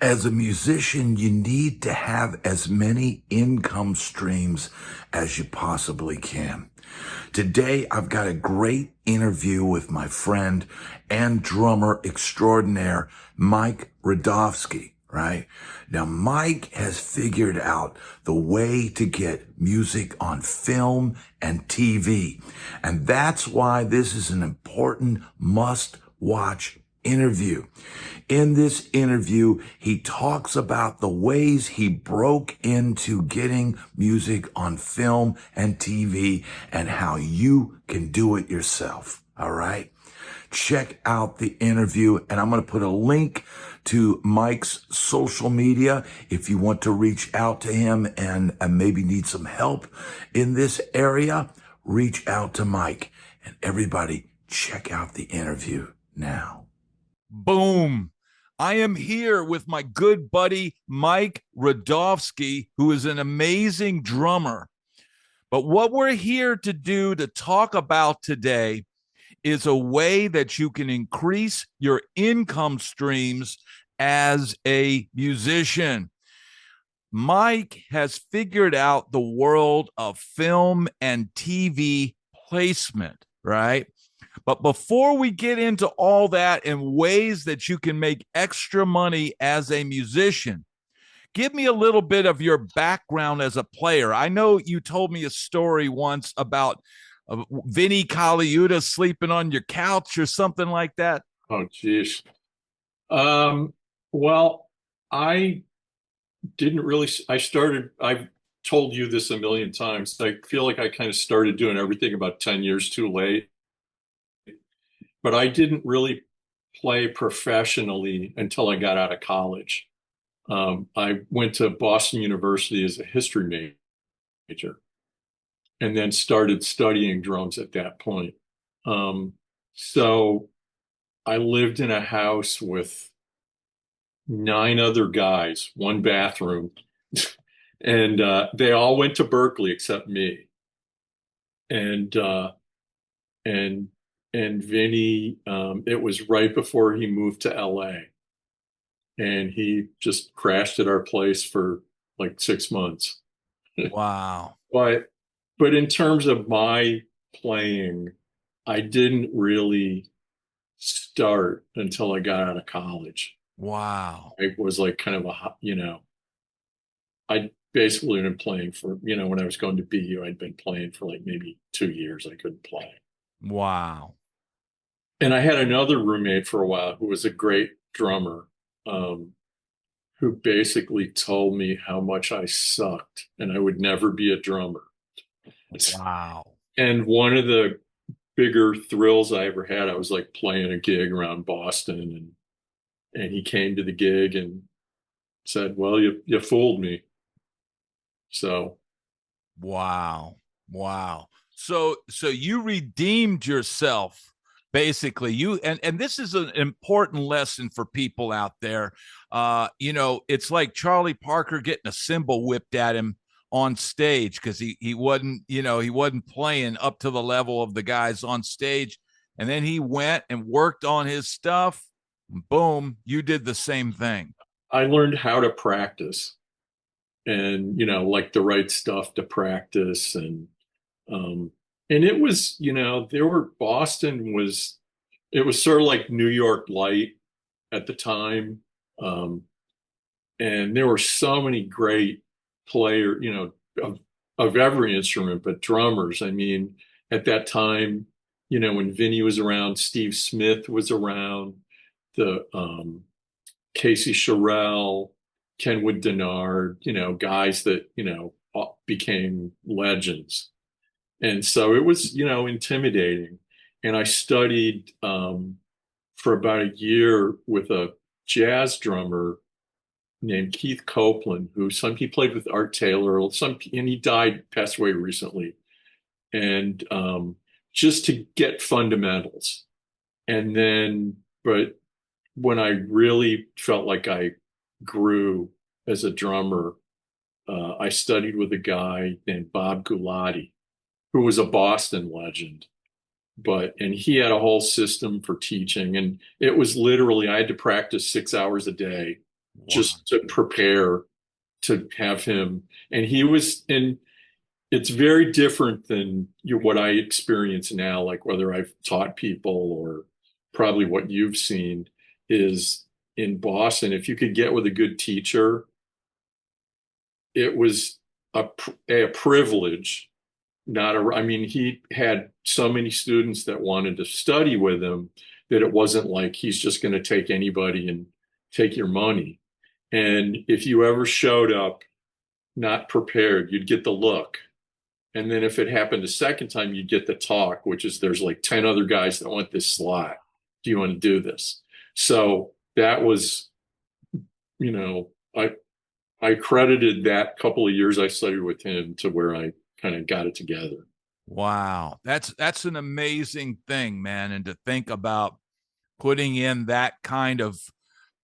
As a musician, you need to have as many income streams as you possibly can. Today, I've got a great interview with my friend and drummer extraordinaire, Mike Radovsky, right? Now, Mike has figured out the way to get music on film and TV. And that's why this is an important must-watch interview. In this interview, he talks about the ways he broke into getting music on film and TV and how you can do it yourself. All right. Check out the interview, and I'm going to put a link to Mike's social media if you want to reach out to him and maybe need some help in this area. Reach out to Mike, and everybody check out the interview now. Boom. I am here with my good buddy, Mike Radovsky, who is an amazing drummer. But what we're here to do to talk about today is a way that you can increase your income streams as a musician. Mike has figured out the world of film and TV placement, right? But before we get into all that and ways that you can make extra money as a musician, give me a little bit of your background as a player. I know you told me a story once about Vinny Colaiuta sleeping on your couch or something like that. Oh, geez. Well, I didn't really, I've told you this a million times. I feel like I kind of started doing everything about 10 years too late. But I didn't really play professionally until I got out of college. I went to Boston University as a history major and then started studying drums at that point. So I lived in a house with 9 other guys, 1 bathroom, and they all went to Berkeley except me. And Vinny, it was right before he moved to LA, and he just crashed at our place for like 6 months. Wow. But in terms of my playing, I didn't really start until I got out of college. Wow. I was like kind of I basically been playing for, when I was going to BU, I'd been playing for like maybe 2 years. I couldn't play. Wow. And I had another roommate for a while who was a great drummer, who basically told me how much I sucked and I would never be a drummer. Wow. And one of the bigger thrills I ever had, I was like playing a gig around Boston, and he came to the gig and said, "Well, you fooled me." So, wow. Wow. So you redeemed yourself. Basically, and this is an important lesson for people out there. It's like Charlie Parker getting a cymbal whipped at him on stage because he wasn't playing up to the level of the guys on stage, and then he went and worked on his stuff. Boom, you did the same thing. I learned how to practice, and like the right stuff to practice, and it was, it was sort of like New York Light at the time. And there were so many great players, of every instrument, but drummers. I mean, at that time, when Vinny was around, Steve Smith was around, the Casey Sherrill, Kenwood Denard, guys that, became legends. And so it was, intimidating. And I studied for about a year with a jazz drummer named Keith Copeland, he played with Art Taylor, and he passed away recently. And just to get fundamentals. And then, but when I really felt like I grew as a drummer, I studied with a guy named Bob Gulati, who was a Boston legend, and he had a whole system for teaching. And it was literally, I had to practice 6 hours a day Wow. just to prepare to have him. And he was in, it's very different than what I experience now, like whether I've taught people or probably what you've seen is in Boston. If you could get with a good teacher, it was a privilege, not a, I mean, he had so many students that wanted to study with him that it wasn't like he's just going to take anybody and take your money. And if you ever showed up not prepared, you'd get the look. And then if it happened a second time, you'd get the talk, which is there's like 10 other guys that want this slot. Do you want to do this? So that was, you know, I credited that couple of years I studied with him to where I kind of got it together. Wow. That's an amazing thing, man. And to think about putting in that kind of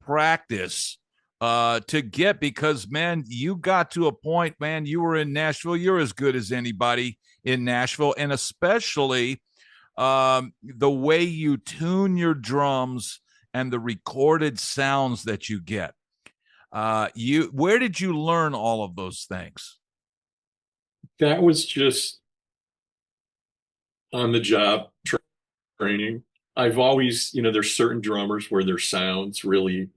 practice to get, because man, you got to a point, man, you were in Nashville, you're as good as anybody in Nashville, and especially the way you tune your drums and the recorded sounds that you get. Where did you learn all of those things? That was just on the job training. I've always, there's certain drummers where their sounds really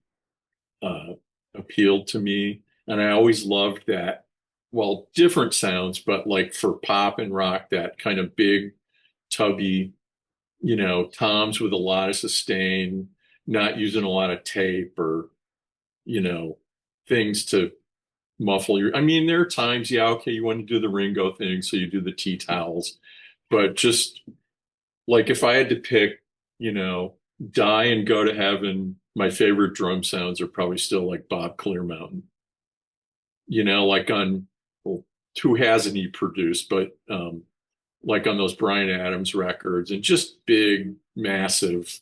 uh, appealed to me. And I always loved that. Well, different sounds, but like for pop and rock, that kind of big, tubby, toms with a lot of sustain, not using a lot of tape or, you know, things to muffle your. I mean, there are times, yeah, okay, you want to do the Ringo thing, so you do the tea towels, but just like if I had to pick, you know, die and go to heaven, my favorite drum sounds are probably still like Bob Clearmountain, like on, well, who hasn't he produced, but like on those Bryan Adams records and just big, massive,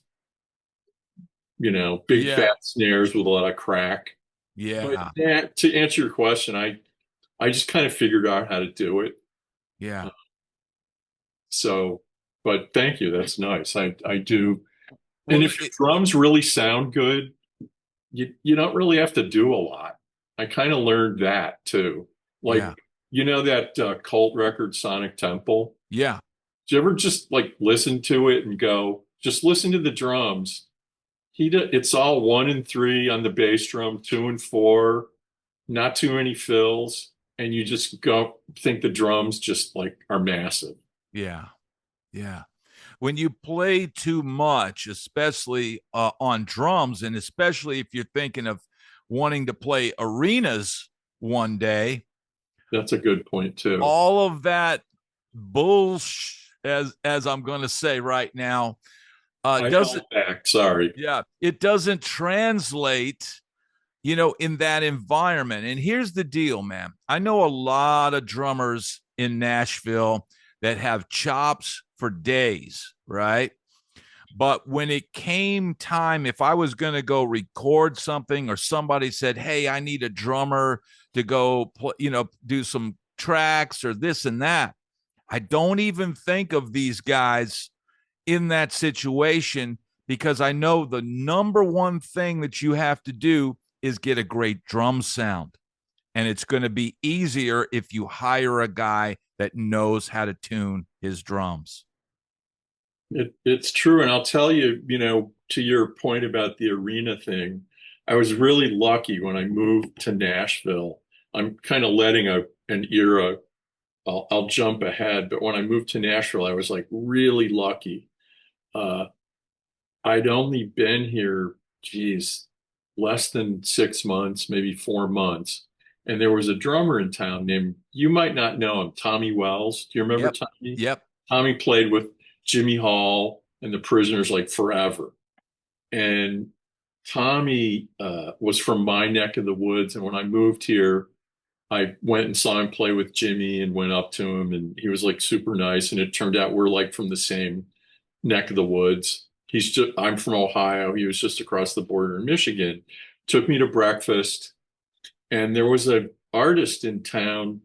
big Yeah. fat snares with a lot of crack. But Yeah. that, to answer your question, I just kind of figured out how to do it. Yeah. So, but thank you. That's nice. I do. And Well, if your drums really sound good, you don't really have to do a lot. I kind of learned that too. yeah. Like, that cult record, Sonic Temple? Yeah. Do you ever just like listen to it and go, just listen to the drums? It's all 1 and 3 on the bass drum, 2 and 4, not too many fills, and you just go think the drums just like are massive. Yeah. Yeah. When you play too much, especially on drums, and especially if you're thinking of wanting to play arenas one day, That's a good point too. all of that bullshit, as I'm going to say right now, I doesn't. held back. Sorry. Yeah, it doesn't translate, in that environment. And here's the deal, man. I know a lot of drummers in Nashville that have chops for days, right? But when it came time, if I was going to go record something or somebody said, hey, I need a drummer to go, do some tracks or this and that, I don't even think of these guys in that situation because I know the number one thing that you have to do is get a great drum sound. And it's going to be easier if you hire a guy that knows how to tune his drums. It's true. And I'll tell you, to your point about the arena thing, I was really lucky when I moved to Nashville. I'm kind of letting an era, I'll jump ahead, but when I moved to Nashville, I was like really lucky. Uh, I'd only been here, geez, less than 6 months, maybe 4 months. And there was a drummer in town named, you might not know him, Tommy Wells. Do you remember Yep. Tommy? Yep. Tommy played with Jimmy Hall and the Prisoners like forever. And Tommy was from my neck of the woods. And when I moved here, I went and saw him play with Jimmy and went up to him, and he was like super nice. And it turned out we're like from the same neck of the woods. I'm from Ohio. He was just across the border in Michigan. Took me to breakfast, and there was an artist in town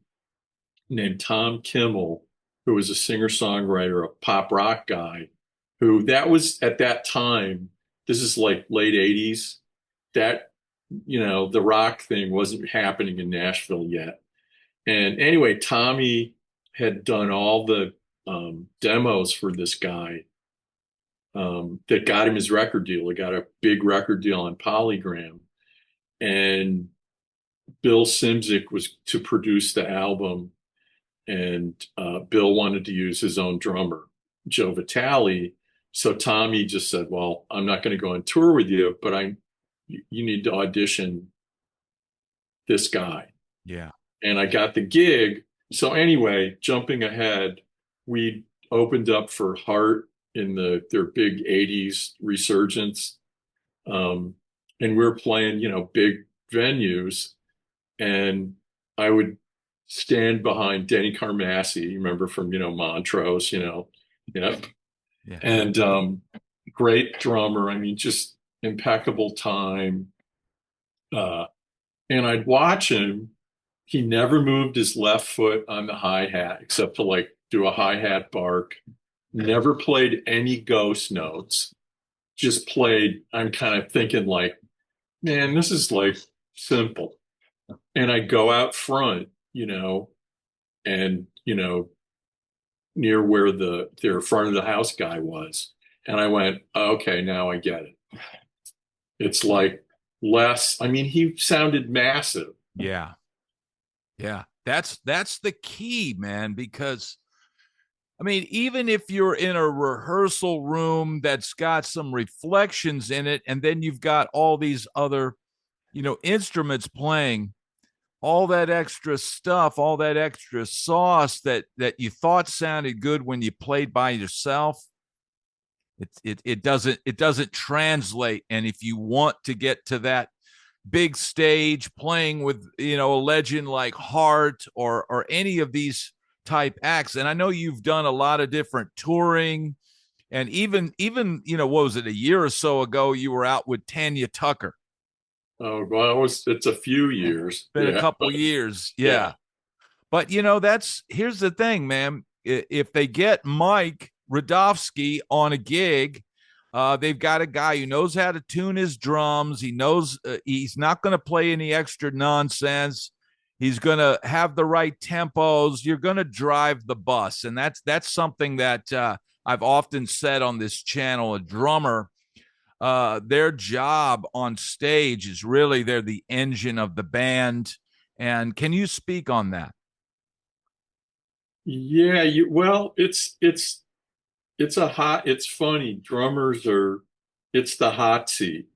named Tom Kimmel, who was a singer-songwriter, a pop rock guy, who that was at that time, this is like late 80s, that the rock thing wasn't happening in Nashville yet. And anyway, Tommy had done all the demos for this guy that got him his record deal. He got a big record deal on Polygram. And Bill Simzik was to produce the album. And Bill wanted to use his own drummer, Joe Vitale. So Tommy just said, well, I'm not going to go on tour with you, but you need to audition this guy. Yeah. And I got the gig. So anyway, jumping ahead, we opened up for Heart in their big 80s resurgence. And we were playing, big venues. And I would stand behind Denny Carmassi, you remember from, Montrose, yeah. Yeah. And great drummer. I mean, just impeccable time. And I'd watch him. He never moved his left foot on the hi-hat except to like do a hi-hat bark. Never played any ghost notes. Just played, I'm kind of thinking like, man, this is like simple. And I go out front, and, near where their front of the house guy was. And I went, okay, now I get it. It's like less, I mean, he sounded massive. Yeah. Yeah. That's the key, man, because I mean, even if you're in a rehearsal room that's got some reflections in it, and then you've got all these other, instruments playing, all that extra stuff, all that extra sauce that you thought sounded good when you played by yourself, it doesn't translate. And if you want to get to that big stage playing with a legend like Hart or any of these type acts, and I know you've done a lot of different touring, and even what was it, a year or so ago you were out with Tanya Tucker. Oh, well, it's a few years. Been a couple years. Yeah. But here's the thing, man. If they get Mike Radovsky on a gig, they've got a guy who knows how to tune his drums. He knows he's not going to play any extra nonsense. He's going to have the right tempos. You're going to drive the bus. And that's something that I've often said on this channel. A drummer, their job on stage is really they're the engine of the band. And can you speak on that? Yeah, it's funny. It's the hot seat.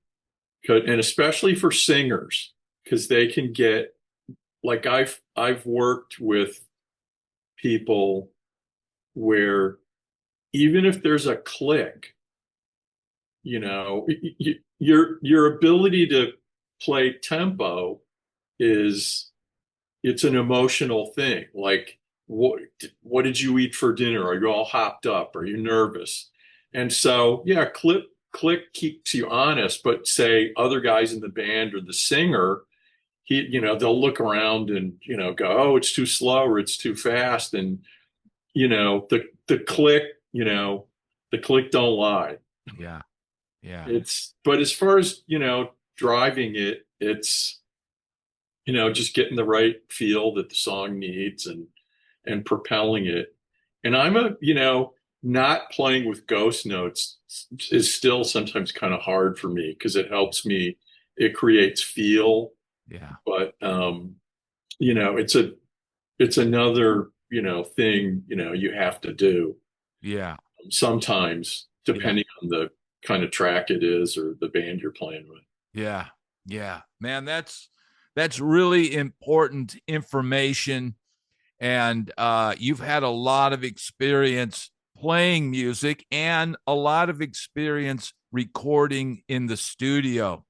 And especially for singers, because they can get, like I've worked with people where even if there's a click, your ability to play tempo it's an emotional thing. Like, what did you eat for dinner? Are you all hopped up? Are you nervous? And so, yeah, click keeps you honest, but say other guys in the band or the singer, they'll look around and, go, oh, it's too slow or it's too fast. And, the click, the click don't lie. Yeah. Yeah. But as far as, driving it's, just getting the right feel that the song needs and propelling it. And I'm not playing with ghost notes is still sometimes kind of hard for me because it creates feel. Yeah. But, it's another, thing, you have to do. Yeah. Sometimes depending on the kind of track it is or the band you're playing with. Yeah. Yeah, man, that's really important information. And you've had a lot of experience playing music and a lot of experience recording in the studio.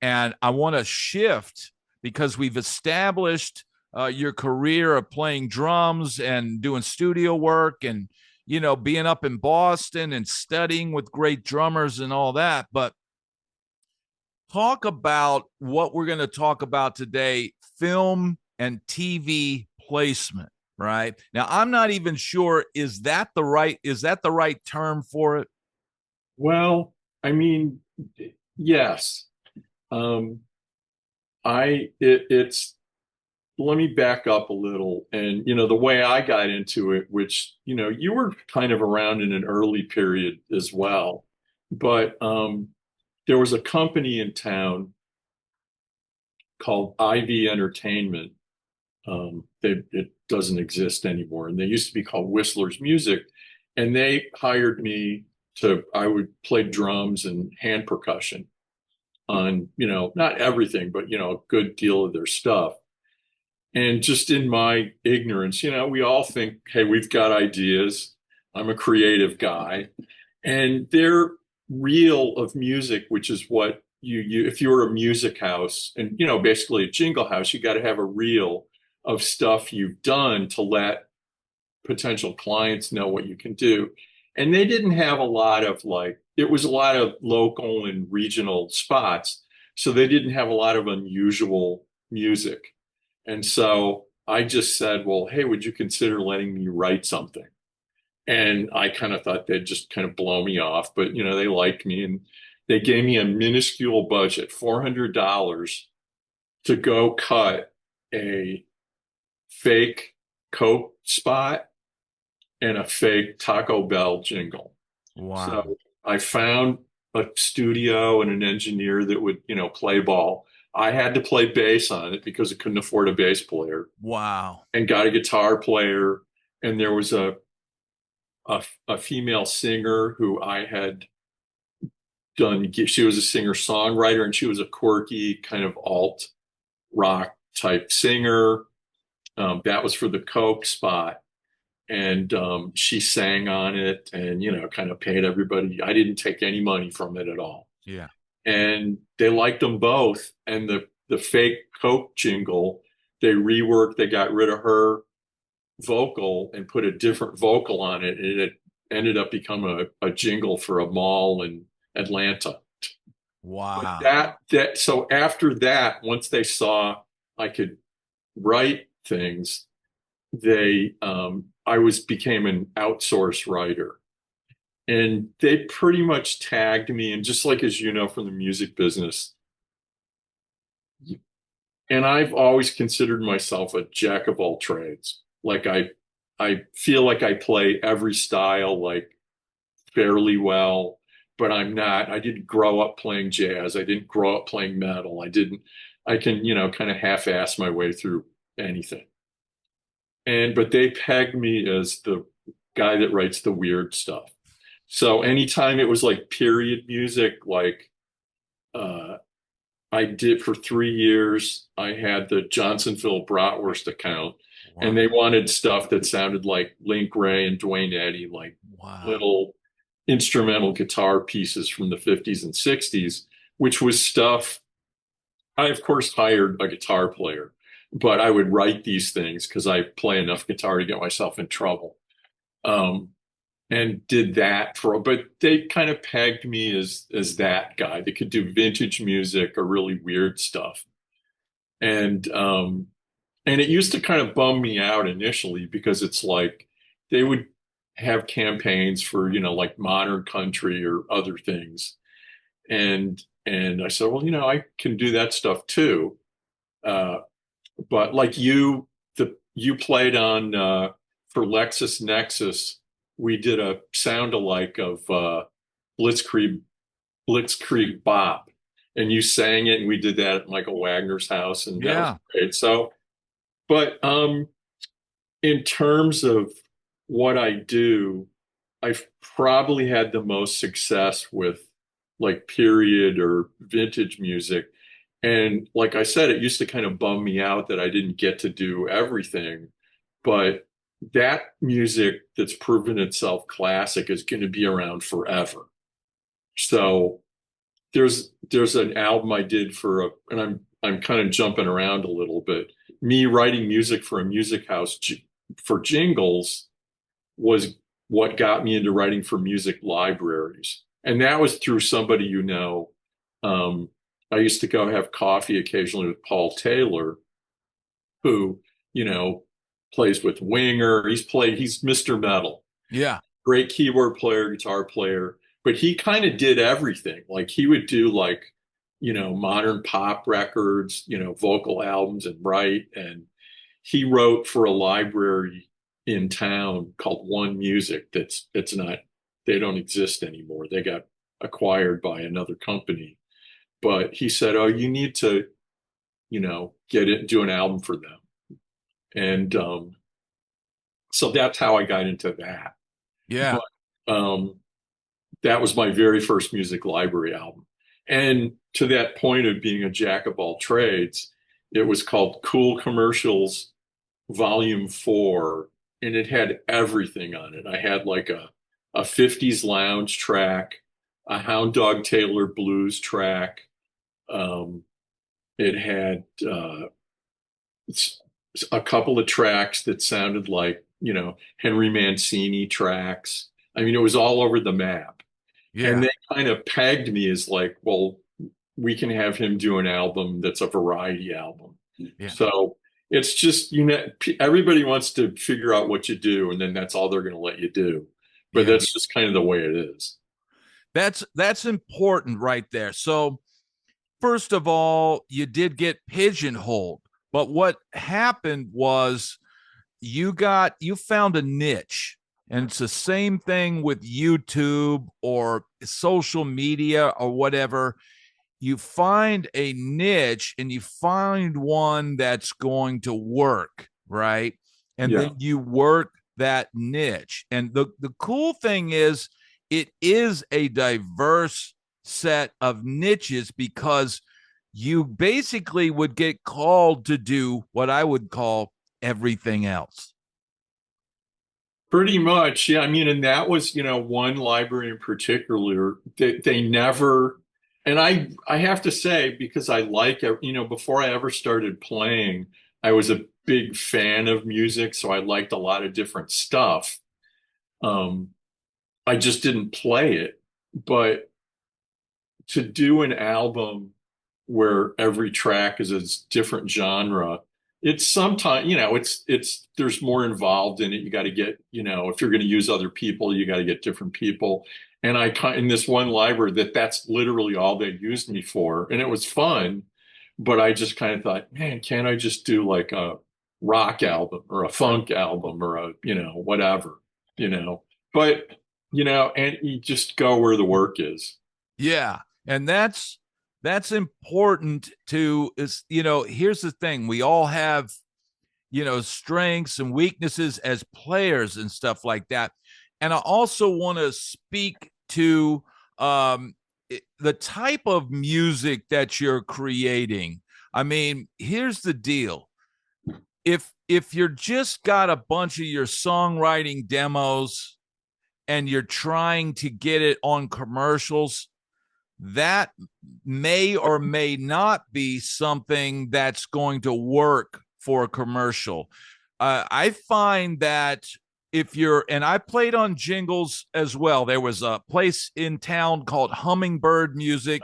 And I want to shift because we've established your career of playing drums and doing studio work and, being up in Boston and studying with great drummers and all that. But talk about what we're going to talk about today, film and TV placement, right? Now, I'm not even sure, is that the right term for it? Well, I mean, yes. it's let me back up a little. And, the way I got into it, which, you were kind of around in an early period as well. But there was a company in town called IV Entertainment. It doesn't exist anymore. And they used to be called Whistler's Music. And they hired me I would play drums and hand percussion on, not everything, but, a good deal of their stuff. And just in my ignorance, we all think, hey, we've got ideas. I'm a creative guy. And their reel of music, which is what if you're a music house and, basically a jingle house, you got to have a reel of stuff you've done to let potential clients know what you can do. And they didn't have a lot of it was a lot of local and regional spots. So they didn't have a lot of unusual music. And so I just said, well, hey, would you consider letting me write something? And I kind of thought they'd just kind of blow me off, but they liked me and they gave me a minuscule budget, $400 to go cut a fake Coke spot and a fake Taco Bell jingle. Wow. So I found a studio and an engineer that would, play ball. I had to play bass on it because I couldn't afford a bass player. Wow. And got a guitar player. And there was a female singer who I had done. She was a singer-songwriter, and she was a quirky kind of alt rock type singer. That was for the Coke spot. And she sang on it and, kind of paid everybody. I didn't take any money from it at all. Yeah. And they liked them both. And the fake Coke jingle, they reworked, they got rid of her vocal and put a different vocal on it. And it ended up becoming a jingle for a mall in Atlanta. Wow. But so after that, once they saw I could write things, I became an outsource writer. And they pretty much tagged me, and just like, as you know, from the music business, and I've always considered myself a jack of all trades. Like I feel like I play every style fairly well, but I'm not. I didn't grow up playing jazz. I didn't grow up playing metal. I can, kind of half-ass my way through anything. But they pegged me as the guy that writes the weird stuff. So anytime it was period music, I did for 3 years, I had the Johnsonville Bratwurst account. Wow. And they wanted stuff that sounded like Link Ray and Dwayne Eddy, wow. Little instrumental guitar pieces from the 50s and 60s, which was stuff. I, of course, hired a guitar player, but I would write these things because I play enough guitar to get myself in trouble. And did that but they kind of pegged me as that guy that could do vintage music or really weird stuff. And it used to kind of bum me out initially because it's they would have campaigns for, modern country or other things. And I said, well, I can do that stuff too. But you played on for LexisNexis, we did a sound alike of Blitzkrieg Bop, and you sang it, and we did that at Michael Wagner's house, and that was great. So, but in terms of what I do, I've probably had the most success with period or vintage music. And like I said, it used to kind of bum me out that I didn't get to do everything, but that music that's proven itself classic is going to be around forever. So there's an album I did and I'm kind of jumping around a little bit. Me writing music for a music house for jingles was what got me into writing for music libraries. And that was through somebody, I used to go have coffee occasionally with Paul Taylor, who, plays with Winger. He's Mr. Metal. Yeah. Great keyboard player, guitar player, but he kind of did everything. He would do modern pop records, vocal albums and write. And he wrote for a library in town called One Music. It's not, they don't exist anymore. They got acquired by another company. But he said, "Oh, you need to, get it, do an album for them." And so that's how I got into that. Yeah. But that was my very first music library album. And to that point of being a jack of all trades, it was called Cool Commercials Volume 4, and it had everything on it. I had like a 50s lounge track, a Hound Dog Taylor blues track. Um, it had a couple of tracks that sounded like, Henry Mancini tracks. I mean, it was all over the map. And Yeah. they kind of pegged me as like, well, we can have him do an album that's a variety album. Yeah. So it's just, everybody wants to figure out what you do, and then that's all they're going to let you do. But Yeah. that's just kind of the way it is. That's important right there. So first of all, you did get pigeonholed, but what happened was you found a niche. And it's the same thing with YouTube or social media or whatever. You find a niche and you find one that's going to work, right? And Yeah. then you work that niche. And the cool thing is it is a diverse set of niches, because you basically would get called to do what I would call everything else. Pretty much. Yeah. I mean, and that was, one library in particular. They never, and I have to say, because I like it, before I ever started playing, I was a big fan of music. So I liked a lot of different stuff. Um, I just didn't play it. But to do an album where every track is a different genre, it's sometimes, there's more involved in it. You got to get, if you're going to use other people, you got to get different people. And in this one library, that's literally all they used me for. And it was fun, but I just kind of thought, man, can't I just do like a rock album or a funk album or whatever, but, and you just go where the work is. Yeah. And that's important to is, here's the thing. We all have, strengths and weaknesses as players and stuff like that. And I also want to speak to the type of music that you're creating. I mean, here's the deal. If you're just got a bunch of your songwriting demos and you're trying to get it on commercials, that may or may not be something that's going to work for a commercial. I find that and I played on jingles as well. There was a place in town called Hummingbird Music,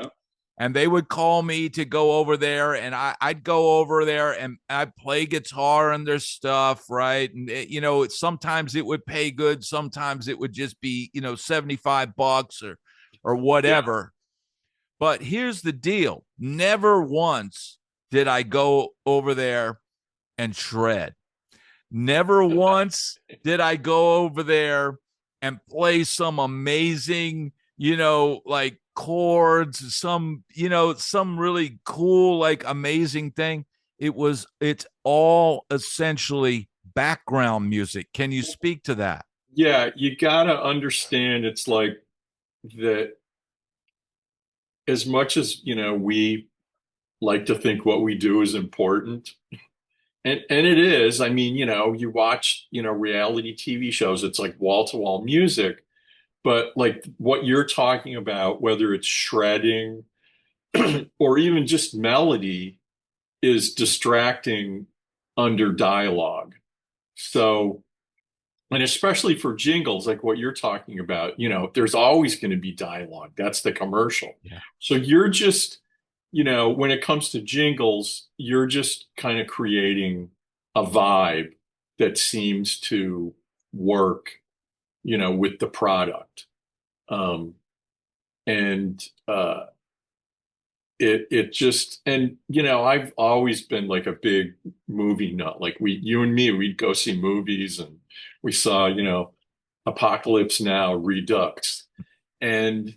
and they would call me to go over there, and I'd go over there and I'd play guitar and their stuff, right? And sometimes it would pay good, sometimes it would just be $75 or whatever. But here's the deal. Never once did I go over there and shred. Never once did I go over there and play some amazing, like chords, some really cool, like amazing thing. It's all essentially background music. Can you speak to that? Yeah, you gotta understand it's like that as much as, we like to think what we do is important. And it is. I mean, you watch, reality TV shows, it's like wall to wall music, but like what you're talking about, whether it's shredding or even just melody, is distracting under dialogue. So, and especially for jingles, like what you're talking about, there's always going to be dialogue. That's the commercial. Yeah. So you're just, when it comes to jingles, you're just kind of creating a vibe that seems to work, with the product. And it just, and I've always been like a big movie nut. Like you and me, we'd go see movies, and we saw, Apocalypse Now, Redux, and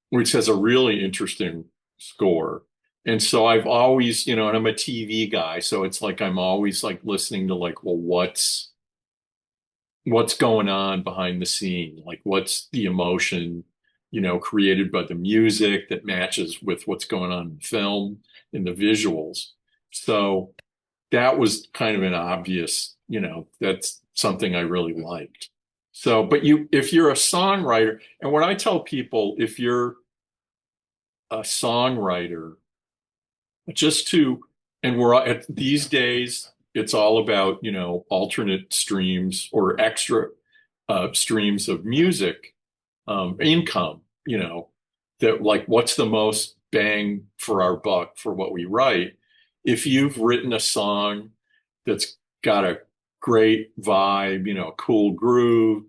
which has a really interesting score. And so I've always, and I'm a TV guy, so it's like I'm always like listening to like, well, what's going on behind the scene? Like what's the emotion, created by the music that matches with what's going on in film, in the visuals. So that was kind of an obvious, that's something I really liked. So, but if you're a songwriter, and what I tell people, if you're a songwriter, just to, and we're at these days, it's all about, alternate streams or extra streams of music, income, that like, what's the most bang for our buck for what we write? If you've written a song that's got a great vibe, cool groove,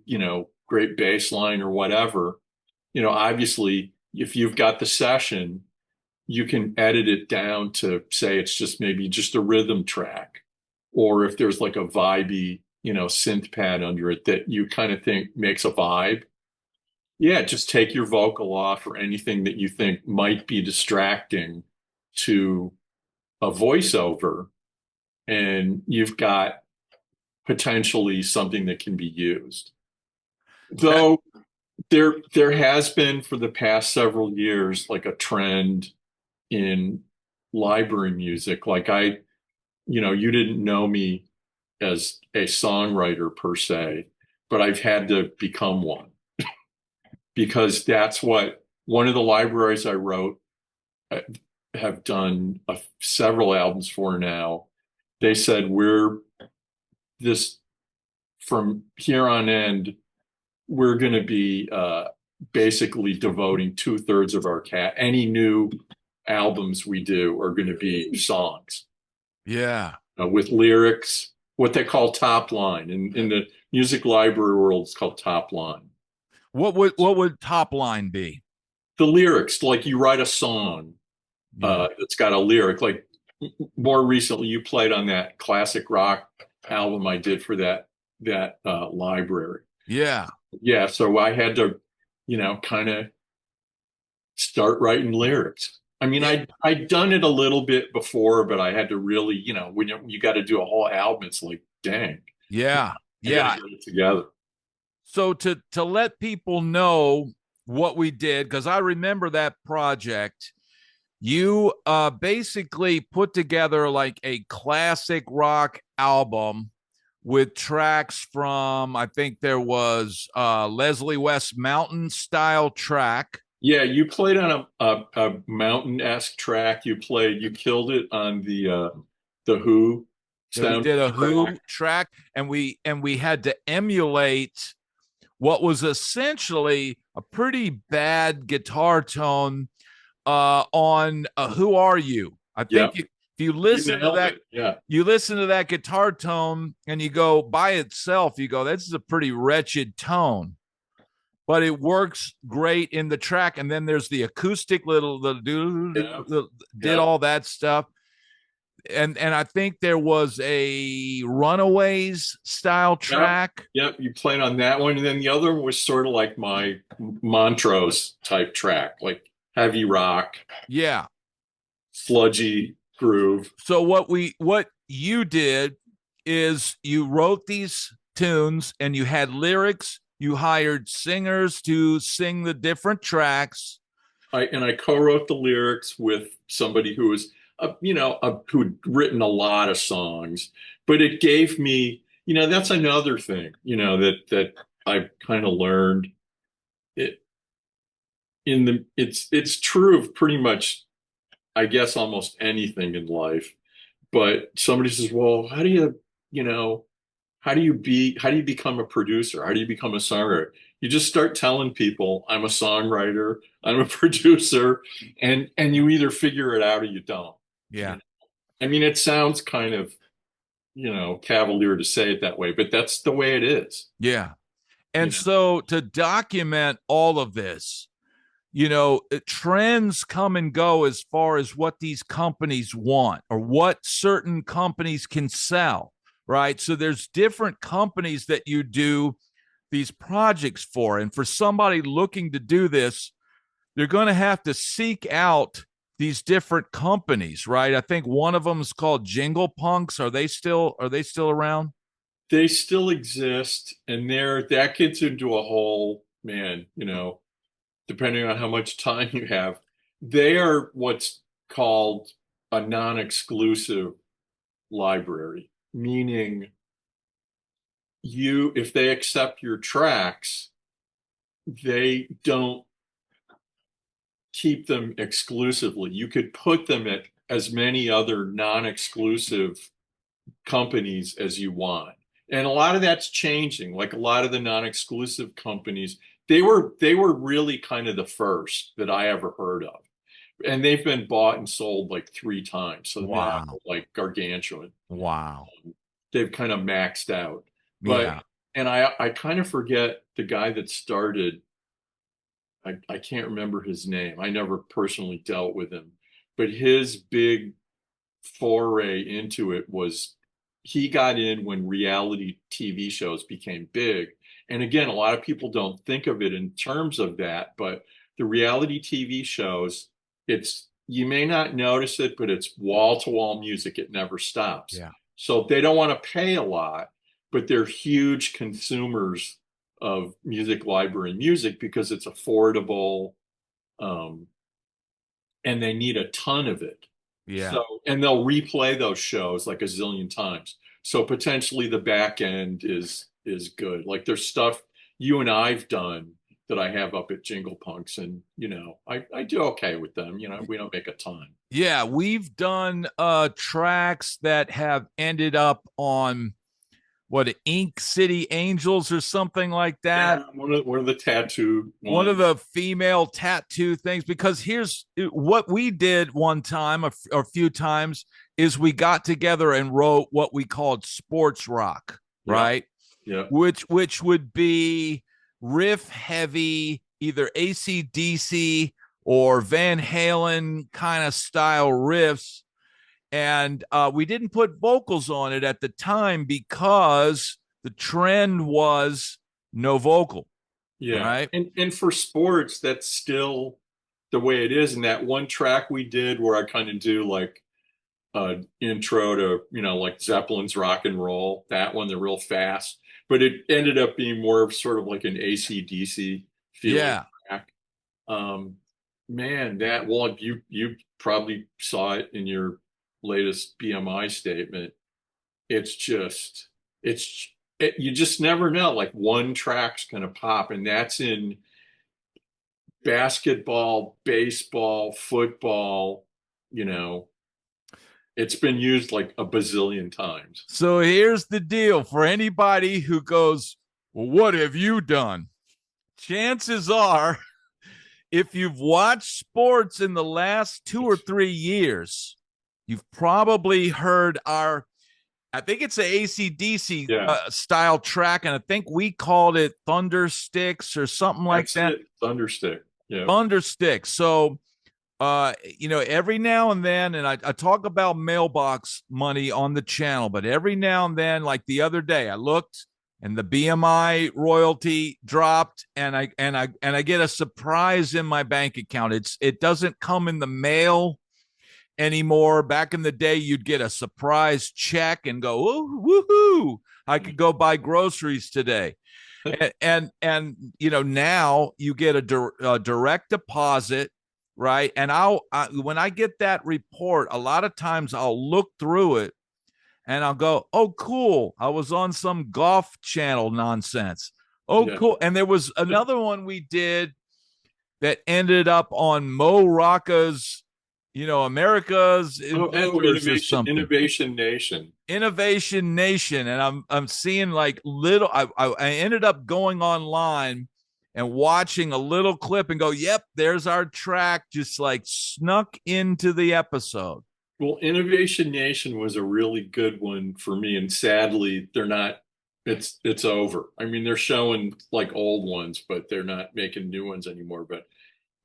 great bass line or whatever, obviously, if you've got the session, you can edit it down to say it's just maybe just a rhythm track. Or if there's like a vibey, synth pad under it that you kind of think makes a vibe, yeah, just take your vocal off or anything that you think might be distracting to a voiceover, and you've got potentially something that can be used. Though there has been for the past several years like a trend in library music. Like you didn't know me as a songwriter per se, but I've had to become one because that's what one of the libraries I wrote, have done several albums for now. They said, we're this from here on end, we're going to be basically devoting 2/3 of our any new albums we do are going to be songs. Yeah. With lyrics, what they call top line. In the music library world, it's called top line. What would top line be? The lyrics, like you write a song that's got a lyric. Like more recently, you played on that classic rock album I did for that library. Yeah. Yeah. So I had to, kind of start writing lyrics. I mean, I'd done it a little bit before, but I had to really, when you got to do a whole album, it's like, dang. Yeah. Yeah. Get it together. So to let people know what we did, because I remember that project, you basically put together like a classic rock album with tracks from, I think there was Leslie West Mountain style track. Yeah, you played on a mountain-esque track. You killed it on the Who sound. We did a Who track, and we had to emulate what was essentially a pretty bad guitar tone on Who Are You? I think if you listen to that, you listen to that guitar tone and you go by itself, you go, this is a pretty wretched tone. But it works great in the track. And then there's the acoustic did all that stuff. And I think there was a Runaways style track. Yep, you played on that one. And then the other one was sort of like my Montrose type track, like heavy rock. Yeah. Sludgy groove. So what you did is you wrote these tunes and you had lyrics. You hired singers to sing the different tracks. I co-wrote the lyrics with somebody who was, who'd written a lot of songs. But it gave me, that's another thing, that I kind of learned. It's true of pretty much, I guess, almost anything in life. But somebody says, well, how do you become a producer? How do you become a songwriter? You just start telling people, I'm a songwriter, I'm a producer, and you either figure it out or you don't. Yeah. I mean, it sounds kind of, cavalier to say it that way, but that's the way it is. Yeah. And so to document all of this, trends come and go as far as what these companies want or what certain companies can sell, right? So there's different companies that you do these projects for. And for somebody looking to do this, they're going to have to seek out these different companies, right? I think one of them is called Jingle Punks. Are they still around? They still exist, and that gets into a whole, man, depending on how much time you have, they are what's called a non-exclusive library, meaning if they accept your tracks, they don't keep them exclusively. You could put them at as many other non-exclusive companies as you want. And a lot of that's changing. Like a lot of the non-exclusive companies, they were really kind of the first that I ever heard of. And they've been bought and sold like 3 times. So now Wow. like gargantuan. Wow. They've kind of maxed out. But Yeah. and I kind of forget the guy that started. I can't remember his name. I never personally dealt with him, but his big foray into it was he got in when reality TV shows became big. And again, a lot of people don't think of it in terms of that, but the reality TV shows, you may not notice it, but it's wall to wall music. It never stops. Yeah. So they don't want to pay a lot, but they're huge consumers of music library music because it's affordable, um, and they need a ton of it. Yeah. So, and they'll replay those shows like a zillion times. So potentially the back end is good. Like there's stuff you and I've done that I have up at Jingle Punks, and I do okay with them. We don't make a ton. Yeah, we've done tracks that have ended up on what, Ink City Angels or something like that. Yeah, one of the tattoo One of ones. the female tattoo things, because here's what we did one time, a few times, is we got together and wrote what we called sports rock, Yeah, right? yeah, Which would be riff heavy, either AC/DC or Van Halen kind of style riffs. And we didn't put vocals on it at the time because the trend was no vocal, yeah. right? And for sports, that's still the way it is. And that one track we did where I kind of do like intro to, like Zeppelin's rock and roll, that one, they're real fast, but it ended up being more of sort of like an AC/DC feeling Yeah. track. Um, Man, well, you probably saw it in your latest BMI statement. It's just, you just never know. Like one track's gonna pop, and that's in basketball, baseball, football, you know, it's been used like a bazillion times. So here's the deal for anybody who goes, well, what have you done? Chances are, if you've watched sports in the last 2 or 3 years, you've probably heard I think it's an AC/DC Yeah, style track, and I think we called it Thunder Sticks or something like that's that. it. Thunderstick. Yeah. Thunder Sticks. So, every now and then, and I talk about mailbox money on the channel, but every now and then, like the other day, I looked and the BMI royalty dropped, and I get a surprise in my bank account. It doesn't come in the mail anymore. Back in the day, you'd get a surprise check and go, "Oh, woohoo! I could go buy groceries today." And now you get a direct deposit, right? And when I get that report, a lot of times I'll look through it and I'll go, "Oh, cool! I was on some golf channel nonsense." Oh, Yeah. cool! And there was another one we did that ended up on Mo Rocca's, America's Inventors or Innovation, something. Innovation Nation. Innovation Nation, and I'm seeing like little. I ended up going online and watching a little clip and go, "Yep, there's our track," just like snuck into the episode. Well, Innovation Nation was a really good one for me, and sadly, they're not. It's over. I mean, they're showing like old ones, but they're not making new ones anymore. But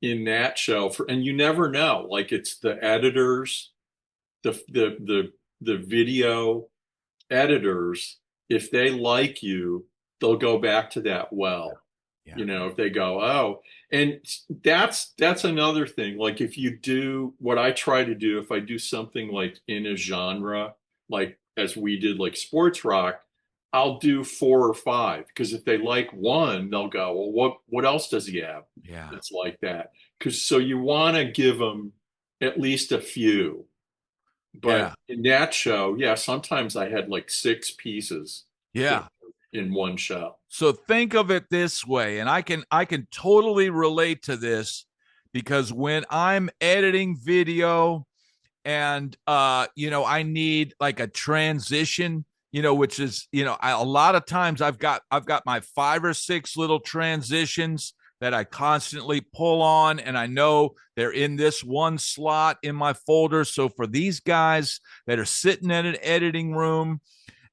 in that show and you never know, like it's the editors, the video editors, if they like you, they'll go back to that well. Yeah. You know, if they go, oh, and that's another thing. Like if you do what I try to do, if I do something like in a genre, like as we did, like sports rock, I'll do 4 or 5 because if they like one, they'll go, well, what else does he have Yeah. that's like that? Because so you want to give them at least a few. Yeah. But in that show, yeah, sometimes I had like 6 pieces Yeah. in one show. So think of it this way, and I can totally relate to this because when I'm editing video and I need like a transition, which is, a lot of times I've got my 5 or 6 little transitions that I constantly pull on, and I know they're in this one slot in my folder. So for these guys that are sitting in an editing room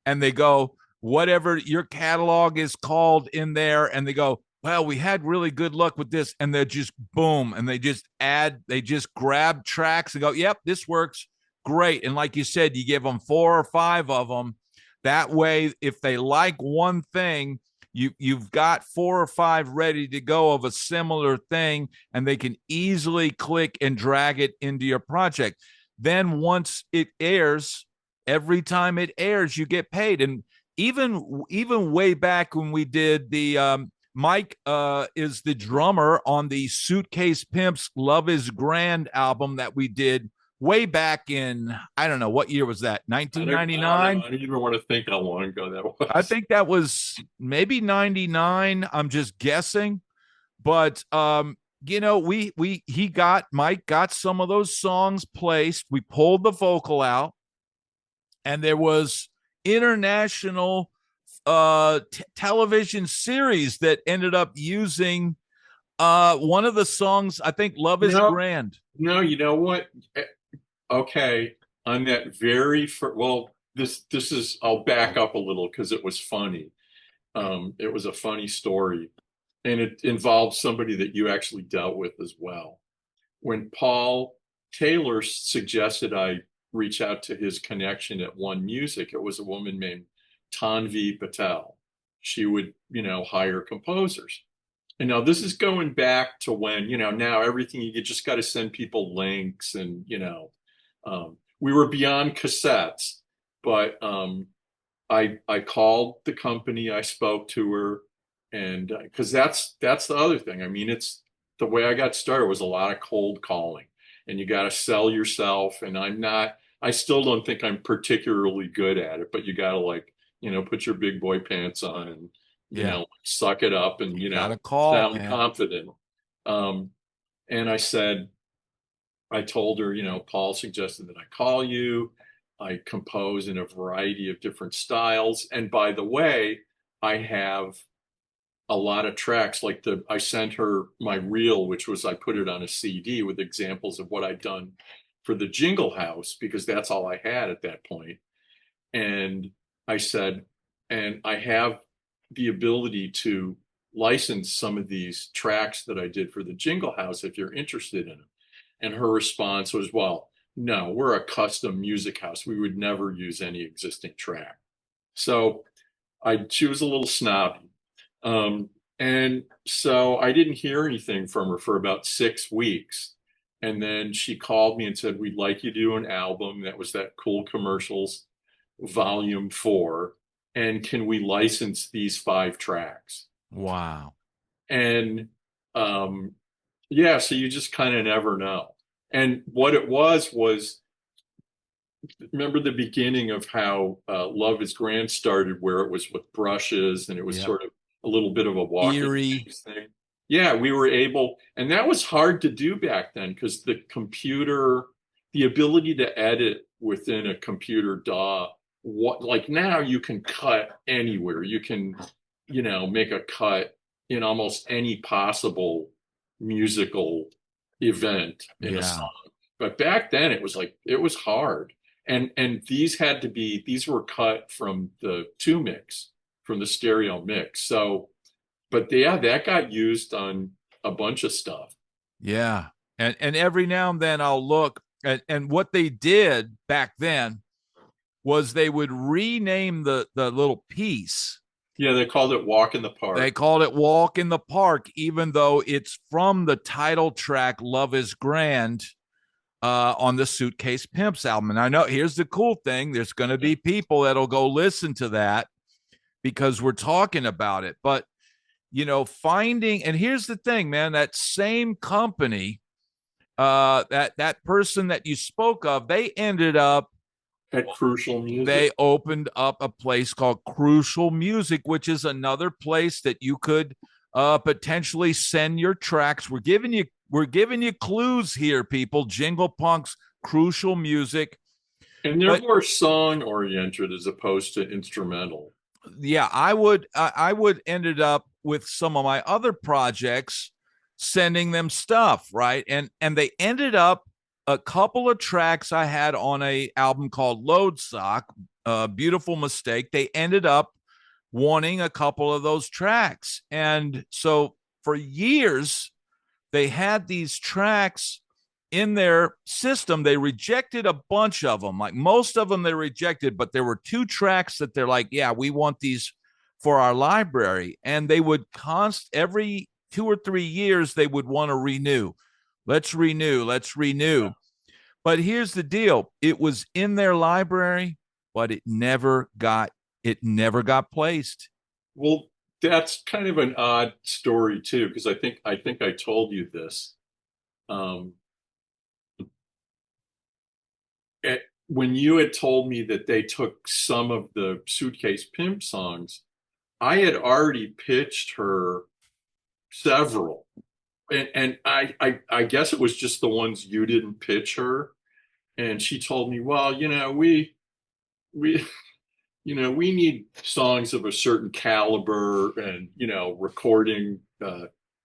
and they go, whatever your catalog is called in there, and they go, well, we had really good luck with this, and they're just boom, and they just grab tracks and go, yep, this works great. And like you said, you give them 4 or 5 of them. That way, if they like one thing, you've got 4 or 5 ready to go of a similar thing, and they can easily click and drag it into your project. Then once it airs, every time it airs, you get paid. And even way back when we did the Mike is the drummer on the Suitcase Pimps Love Is Grand album that we did way back in, I don't know, what year was that? 1999? I don't even want to think how long ago that was. I think that was maybe 99. I'm just guessing. But Mike got some of those songs placed. We pulled the vocal out, and there was international television series that ended up using one of the songs. I think "Love Is Grand." No, you know what? Okay, on that very well, this is, I'll back up a little because it was funny. It was a funny story, and it involved somebody that you actually dealt with as well. When Paul Taylor suggested I reach out to his connection at One Music, it was a woman named Tanvi Patel. She would, hire composers. And now this is going back to when, now everything, you just got to send people links and, we were beyond cassettes, but I called the company, I spoke to her, and because that's the other thing. I mean, it's the way I got started was a lot of cold calling, and you got to sell yourself. And I still don't think I'm particularly good at it, but you got to put your big boy pants on and, suck it up and, Gotta call, sound man. confident. And I told her, Paul suggested that I call you. I compose in a variety of different styles. And by the way, I have a lot of tracks. I sent her my reel, which was, I put it on a CD with examples of what I'd done for the Jingle House, because that's all I had at that point. And I said, and I have the ability to license some of these tracks that I did for the Jingle House if you're interested in them. And her response was, well, no, we're a custom music house. We would never use any existing track. So she was a little snobby. And so I didn't hear anything from her for about 6 weeks. And then she called me and said, we'd like you to do an album. That was that Cool Commercials Volume 4. And can we license these 5 tracks? Wow. And yeah, so you just kind of never know. And what it was, remember the beginning of how Love Is Grand started, where it was with brushes and it was sort of a little bit of a walking thing. Yeah, we were able, and that was hard to do back then because the ability to edit within a computer DAW, like now you can cut anywhere. You can, make a cut in almost any possible musical event in a song. But back then it was hard. And these were cut from the 2 mix, from the stereo mix. So, but yeah, that got used on a bunch of stuff. Yeah. And every now and then I'll look and what they did back then was they would rename the little piece. Yeah, they called it Walk in the They Park. called it Walk in the Park, even though it's from the title track Love is Grand on the Suitcase Pimps album. And I know here's the cool thing, there's going to be people that'll go listen to that because we're talking about it. But finding, and here's the thing, man, that same company, that person that you spoke of, they ended up, At Crucial Music. they opened up a place called Crucial Music, which is another place that you could potentially send your tracks. We're giving you clues here, people. Jingle Punks, Crucial Music. And they're But more song oriented as opposed to instrumental. yeah, I would ended up with some of my other projects sending them stuff, right? And they ended up, a couple of tracks I had on a album called Load Sock, Beautiful Mistake. They ended up wanting a couple of those tracks. And so for years, they had these tracks in their system. They rejected a bunch of them. Like most of them they rejected, but there were two tracks that they're like, yeah, we want these for our library. And they would every 2 or 3 years, they would want to renew. Let's renew. Yeah. But here's the deal. It was in their library, but it never got placed. Well, that's kind of an odd story too, because I think I told you this. Um, when you had told me that they took some of the Suitcase Pimp songs, I had already pitched her several, and I guess it was just the ones you didn't pitch her, and she told me, well, we we need songs of a certain caliber and recording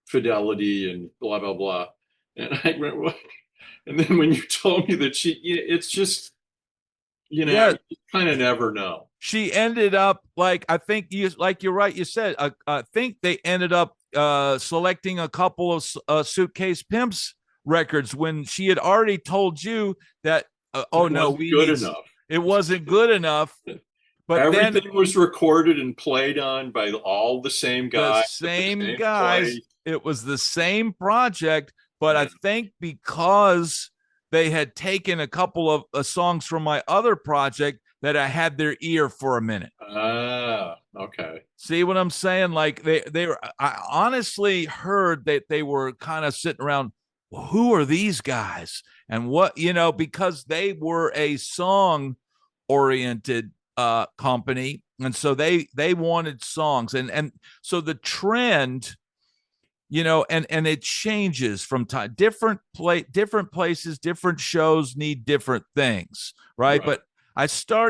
fidelity and blah blah blah, and I went, well, and then when you told me that it's just Yeah, you kind of never know. she ended up, like, I think you're right, you said, I think they ended up selecting a couple of Suitcase Pimps records when she had already told you that oh It no, wasn't we good need, enough. it wasn't good enough. But then Everything was recorded and played on by all the same the guys at the same same guys, place. it was the same project, but I Yeah. think because they had taken a couple of songs from my other project, that I had their ear for a minute. Ah, okay. See what I'm saying? Like they were, I honestly heard that they were kind of sitting around, well, who are these guys? And what, because they were a song oriented company. And so they wanted songs. And so the trend, and it changes from time. Different places, different shows need different things, right? Right. But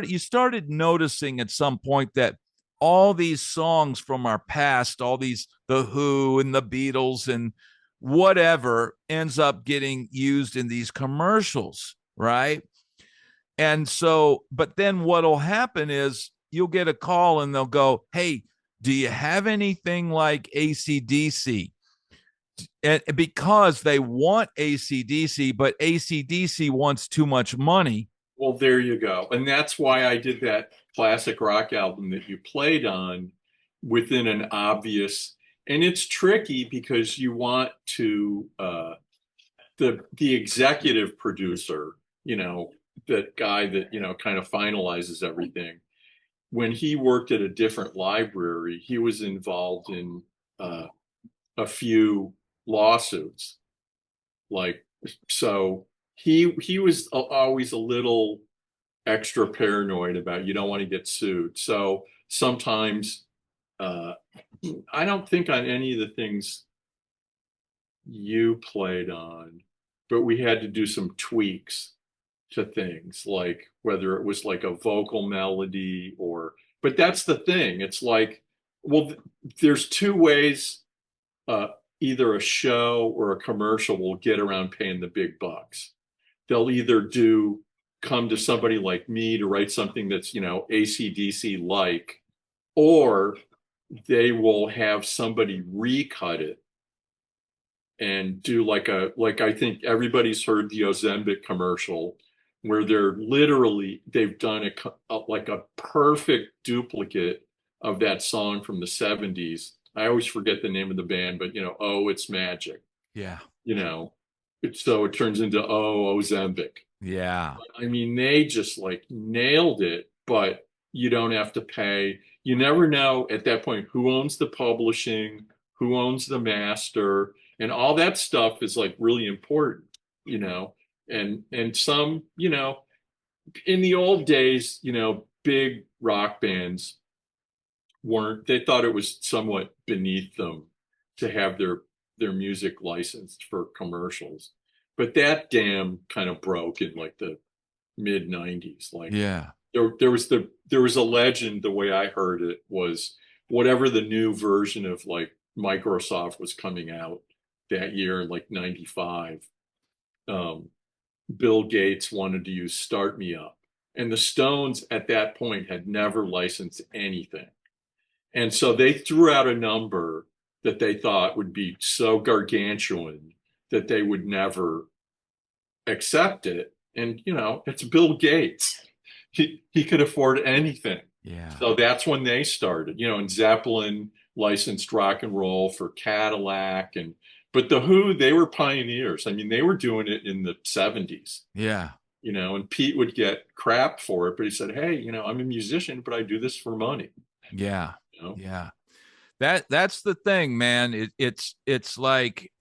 you started noticing at some point that all these songs from our past, all these, the Who and the Beatles and whatever, ends up getting used in these commercials, right? And so, but then what'll happen is you'll get a call and they'll go, hey, do you have anything like AC/DC? And because they want AC/DC, but AC/DC wants too much money. Well, there you go. And that's why I did that classic rock album that you played on within an obvious, and it's tricky because you want to the executive producer, that guy that, kind of finalizes everything. When he worked at a different library, he was involved in a few lawsuits. Like, so he was always a little extra paranoid about you don't want to get sued. So sometimes I don't think on any of the things you played on, but we had to do some tweaks to things, like whether it was like a vocal melody but that's the thing. It's like, well, there's two ways either a show or a commercial will get around paying the big bucks. They'll either come to somebody like me to write something that's, AC/DC like, or they will have somebody recut it and do like I think everybody's heard the Ozempic commercial where they've done like a perfect duplicate of that song from the 70s. I always forget the name of the band, but oh, it's magic. Yeah. So it turns into Ozempic. Yeah. I mean, they just like nailed it, but you don't have to pay. You never know at that point who owns the publishing, who owns the master, and all that stuff is like really important, and some, in the old days, big rock bands they thought it was somewhat beneath them to have their music licensed for commercials. But that dam kind of broke in like the mid 90s. Like Yeah. there was a legend, the way I heard it was whatever the new version of like Microsoft was coming out that year in like 95, Bill Gates wanted to use Start Me Up. And the Stones at that point had never licensed anything. And so they threw out a number that they thought would be so gargantuan that they would never accept it. And, it's Bill Gates. He could afford anything. Yeah. So that's when they started, and Zeppelin licensed rock and roll for Cadillac. But the Who, they were pioneers. I mean, they were doing it in the 70s. Yeah. And Pete would get crap for it, but he said, hey, I'm a musician, but I do this for money. Yeah. Yeah. That's the thing, man. It's like,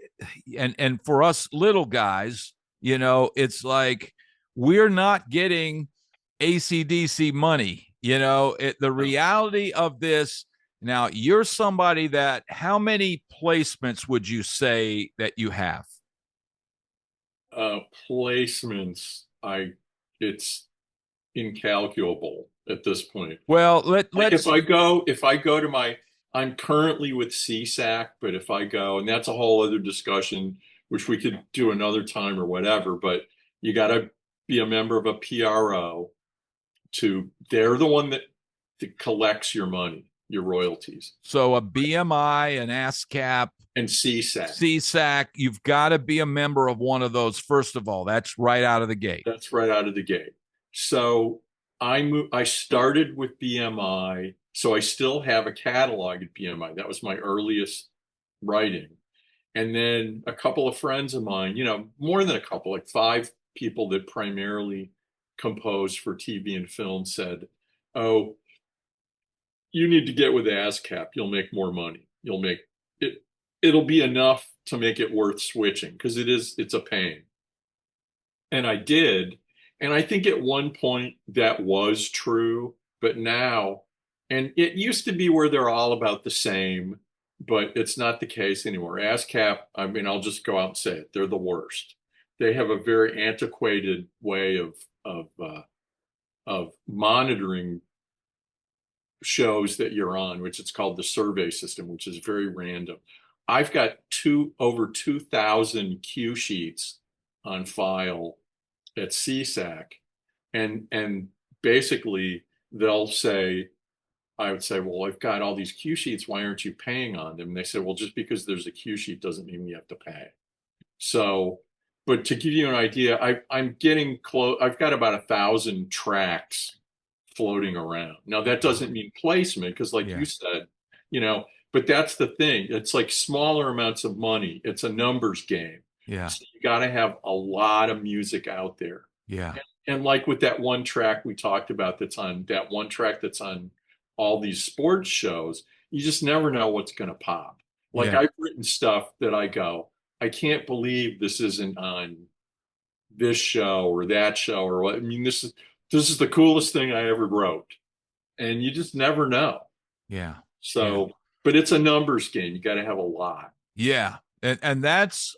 and for us little guys, it's like we're not getting AC/DC money. The reality of this. Now, you're somebody that, how many placements would you say that you have? Placements, it's incalculable at this point. Well, let's if I go to I'm currently with CSAC, but if I go, and that's a whole other discussion, which we could do another time or whatever, but you got to be a member of a PRO they're the one that collects your money, your royalties. So a BMI, an ASCAP, and CSAC. CSAC, you've got to be a member of one of those, first of all. That's right out of the gate. That's right out of the gate. So I started with BMI, so I still have a catalog at BMI. That was my earliest writing. And then a couple of friends of mine, more than a couple, like 5 people that primarily compose for TV and film said, oh, you need to get with ASCAP. You'll make more money. You'll make it. It'll be enough to make it worth switching, because it's a pain. And I did. And I think at one point that was true, but now, and it used to be where they're all about the same, but it's not the case anymore. ASCAP, I mean, I'll just go out and say it, they're the worst. They have a very antiquated way of monitoring shows that you're on, which it's called the survey system, which is very random. I've got over 2,000 cue sheets on file at CSAC, and basically they'll say, I would say, well, I've got all these cue sheets. Why aren't you paying on them? And they said, well, just because there's a cue sheet doesn't mean we have to pay. So, but to give you an idea, I'm getting close. I've got about 1,000 tracks floating around. Now that doesn't mean placement, because like you said, but that's the thing. It's like smaller amounts of money. It's a numbers game. Yeah. So you got to have a lot of music out there. Yeah. And like with that one track we talked about that's on all these sports shows, you just never know what's going to pop. Like I've written stuff that I go, I can't believe this isn't on this show or that show or what. I mean, this is the coolest thing I ever wrote. And you just never know. Yeah. So, but it's a numbers game. You got to have a lot. Yeah. And that's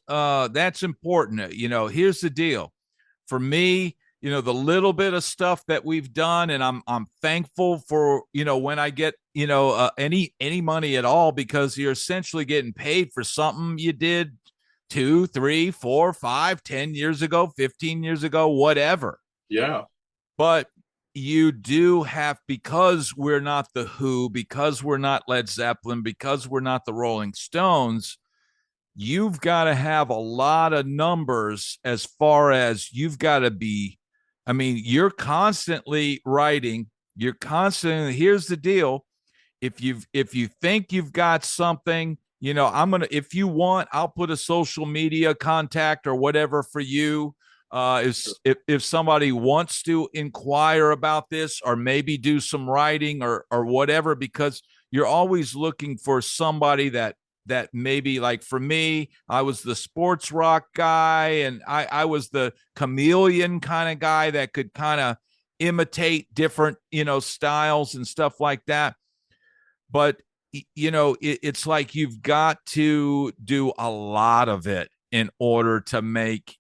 important. Here's the deal. For me, the little bit of stuff that we've done, and I'm thankful for, when I get, any money at all, because you're essentially getting paid for something you did 2, 3, 4, 5, 10 years ago, 15 years ago, whatever. Yeah. But you do have, because we're not the Who, because we're not Led Zeppelin, because we're not the Rolling Stones, you've got to have a lot of numbers as far as you've got to be. I mean, you're constantly writing. You're constantly, here's the deal. If you think you've got something, I'm gonna, if you want, I'll put a social media contact or whatever for you. If somebody wants to inquire about this or maybe do some writing or whatever, because you're always looking for somebody that maybe, like for me, I was the sports rock guy, and I was the chameleon kind of guy that could kind of imitate different styles and stuff like that. But it's like you've got to do a lot of it in order to make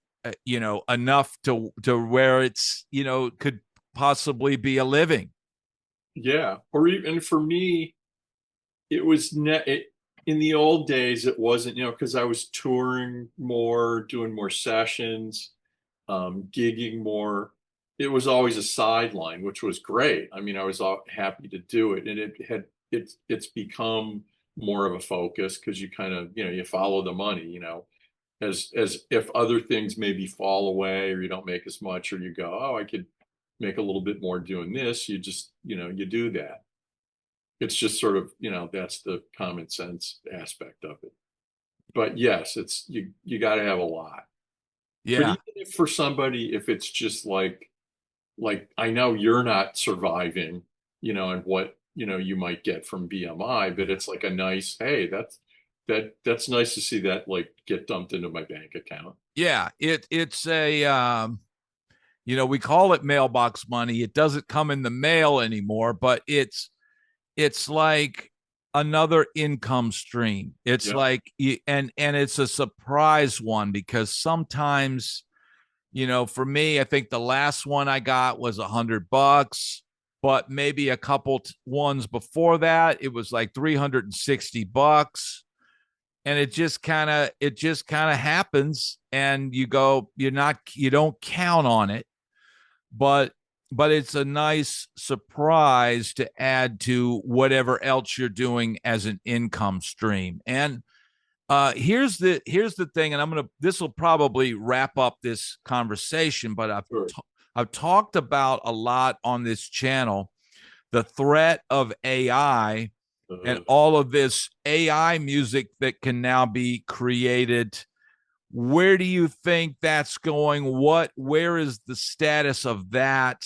enough to where it's could possibly be a living. Yeah. Or even for me, it was in the old days, it wasn't, because I was touring more, doing more sessions, gigging more. It was always a sideline, which was great. I mean, I was happy to do it, and it's become more of a focus because you kind of, you follow the money, as if other things maybe fall away or you don't make as much, or you go, oh, I could make a little bit more doing this. You just, you do that. It's just sort of, that's the common sense aspect of it. But yes, it's you got to have a lot. But Yeah. even if for somebody, if it's just like I know you're not surviving, and what you might get from BMI, but it's like a nice, hey, that's nice to see that like get dumped into my bank account. Yeah, it's a we call it mailbox money. It doesn't come in the mail anymore, but it's like another income stream. It's Yeah. like, and it's a surprise one, because sometimes, for me, I think the last one I got was $100, but maybe a couple ones before that, it was like $360. And it just kind of happens, and you don't count on it, but it's a nice surprise to add to whatever else you're doing as an income stream. And here's the thing, and this will probably wrap up this conversation, but Sure. I've talked about a lot on this channel the threat of AI and Uh, all of this AI music that can now be created. Where do you think that's going? Where is the status of that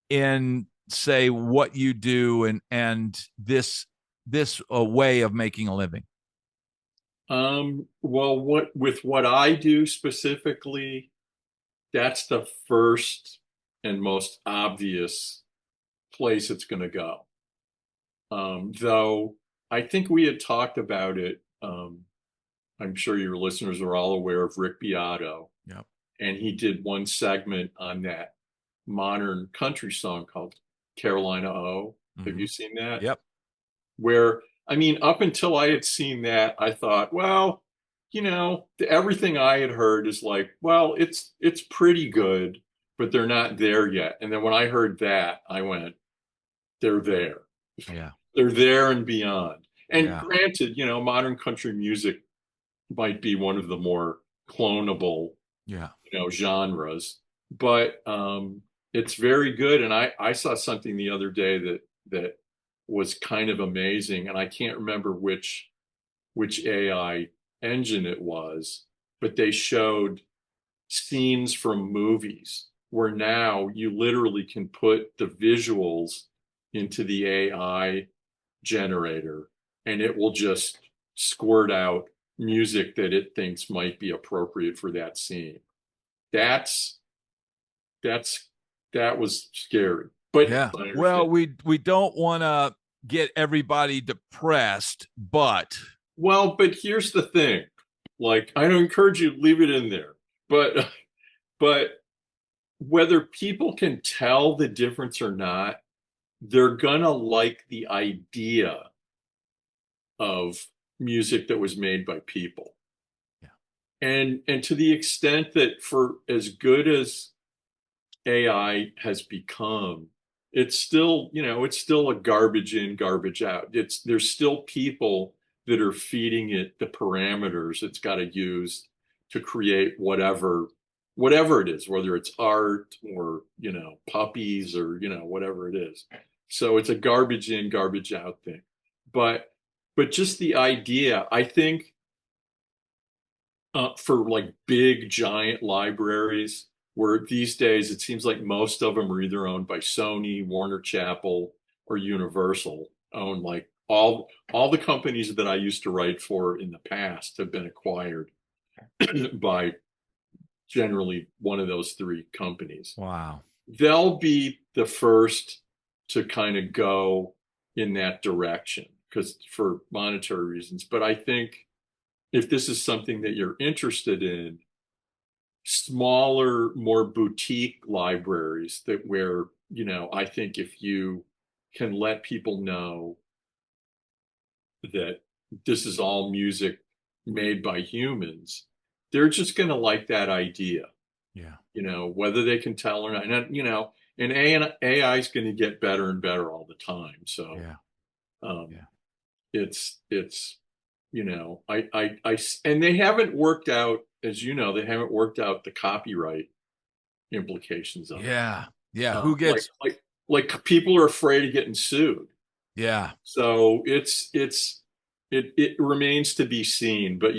in, say, what you do and this way of making a living? well, what I do specifically, that's the first and most obvious place it's going to go. Though I think we had talked about it. I'm sure your listeners are all aware of Rick Beato, Yep. and he did one segment on that modern country song called Carolina O. Have Mm-hmm. you seen that? Yep. Where, I mean, up until I had seen that, I thought, well, everything I had heard is like, well, it's pretty good, but they're not there yet. And then when I heard that, I went, they're there. Yeah. They're there and beyond. And Yeah. granted, modern country music might be one of the more clonable, Yeah. genres, but it's very good. And I saw something the other day that was kind of amazing, and I can't remember which AI engine it was, but they showed scenes from movies where now you literally can put the visuals into the AI generator, and it will just squirt out music that it thinks might be appropriate for that scene. That's that's that was scary, but Yeah. I understand. Well, we don't want to get everybody depressed, but Well, but here's the thing. Like, I don't encourage you to leave it in there, but whether people can tell the difference or not, they're gonna like the idea of music that was made by people. yeah. And to the extent that, for as good as AI has become, it's still, it's still a garbage in, garbage out. There's still people that are feeding it the parameters it's got to use to create whatever it is, whether it's art or, puppies or, whatever it is. So it's a garbage in, garbage out thing. But just the idea, I think, for like big giant libraries, where these days it seems like most of them are either owned by Sony, Warner Chappell, or Universal, own like all the companies that I used to write for in the past have been acquired by generally one of those three companies. Wow. They'll be the first to kind of go in that direction because for monetary reasons. But I think if this is something that you're interested in, smaller, more boutique libraries that where, I think if you can let people know that this is all music made by humans, they're just going to like that idea. Yeah. Whether they can tell or not. And AI is going to get better and better all the time. So it's and they haven't worked out, as they haven't worked out the copyright implications of it. Yeah. Who gets like people are afraid of getting sued. Yeah. So it remains to be seen, but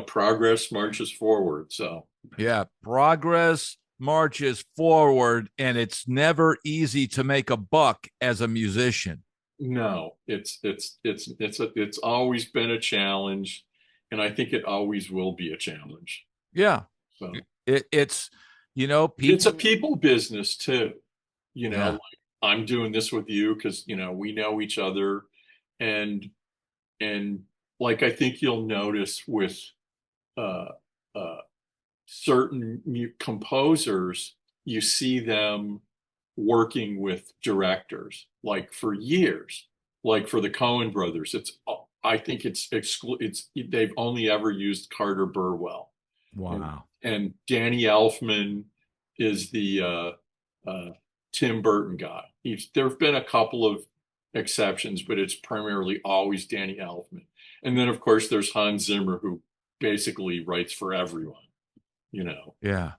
progress marches forward. So yeah, progress marches forward, and it's never easy to make a buck as a musician. no, it's always been a challenge, and I think it always will be a challenge. Yeah. So it's people, it's a people business too. Yeah. Like I'm doing this with you because we know each other, and like I think you'll notice with uh certain composers, you see them working with directors like for years, like for the Coen brothers. I think they've only ever used Carter Burwell. Wow. And Danny Elfman is the Tim Burton guy. There have been a couple of exceptions, but it's primarily always Danny Elfman. And then, of course, there's Hans Zimmer, who basically writes for everyone. Yeah.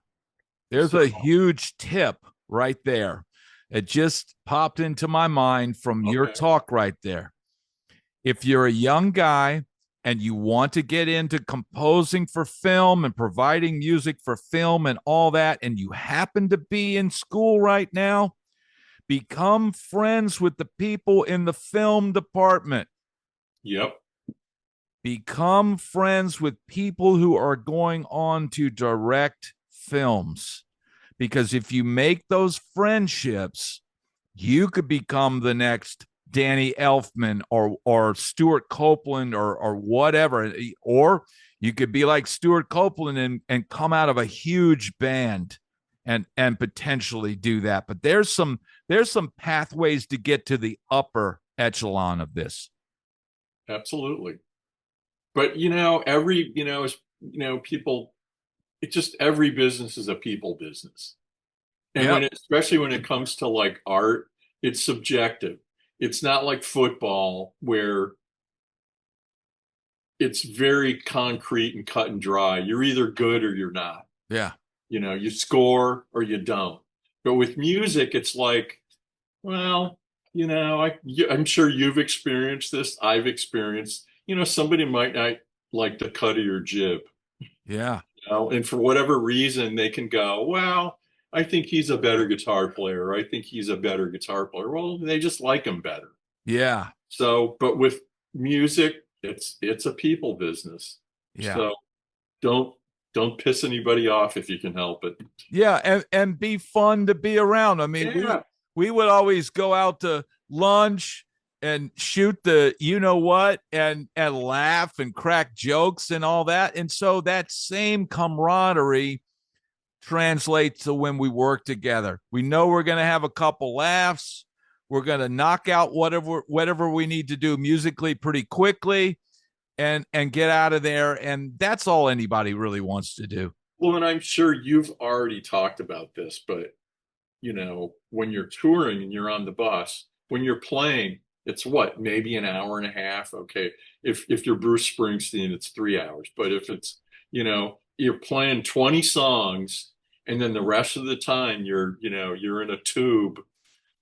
There's a huge tip right there. It just popped into my mind from your talk right there. If you're a young guy and you want to get into composing for film and providing music for film and all that, and you happen to be in school right now, become friends with the people in the film department. Yep. Become friends with people who are going on to direct films. Because if you make those friendships, you could become the next Danny Elfman or Stuart Copeland or whatever. Or you could be like Stuart Copeland and come out of a huge band and potentially do that. But there's some pathways to get to the upper echelon of this. Absolutely. But people, it's just every business is a people business. And especially when it comes to like art, it's subjective. It's not like football where it's very concrete and cut and dry. You're either good or you're not. Yeah. You score or you don't. But with music, it's like, well, I'm sure you've experienced this. I've experienced, somebody might not like the cut of your jib. Yeah. And for whatever reason, they can go, well, I think he's a better guitar player. I think he's a better guitar player. Well, they just like him better. Yeah. So, but with music, it's a people business. Yeah. So don't piss anybody off if you can help it. Yeah, and be fun to be around. I mean, we would always go out to lunch and shoot the what and laugh and crack jokes and all that. And so that same camaraderie translates to when we work together. We know we're going to have a couple laughs. We're going to knock out whatever we need to do musically pretty quickly and get out of there. And that's all anybody really wants to do. Well, and I'm sure you've already talked about this, but when you're touring and you're on the bus, when you're playing, it's what, maybe an hour and a half. Okay. If you're Bruce Springsteen, it's 3 hours. But if it's, you're playing 20 songs and then the rest of the time you're in a tube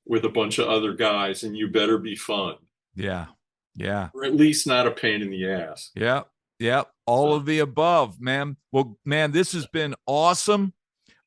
with a bunch of other guys and you better be fun. Yeah. Yeah. Or at least not a pain in the ass. Yeah. Yeah. All of the above, man. Well, man, this has been awesome.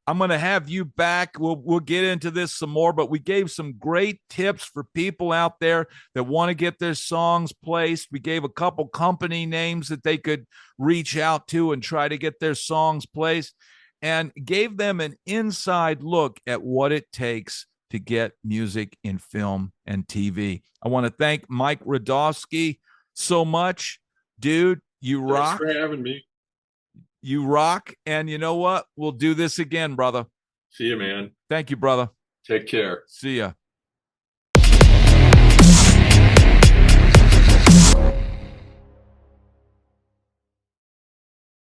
I'm going to have you back. We'll get into this some more, but we gave some great tips for people out there that want to get their songs placed. We gave a couple company names that they could reach out to and try to get their songs placed, and gave them an inside look at what it takes to get music in film and TV. I want to thank Mike Radovsky so much. Dude, you rock. Thanks for having me. You rock. And you know what? We'll do this again, brother. See you, man. Thank you, brother. Take care. See ya.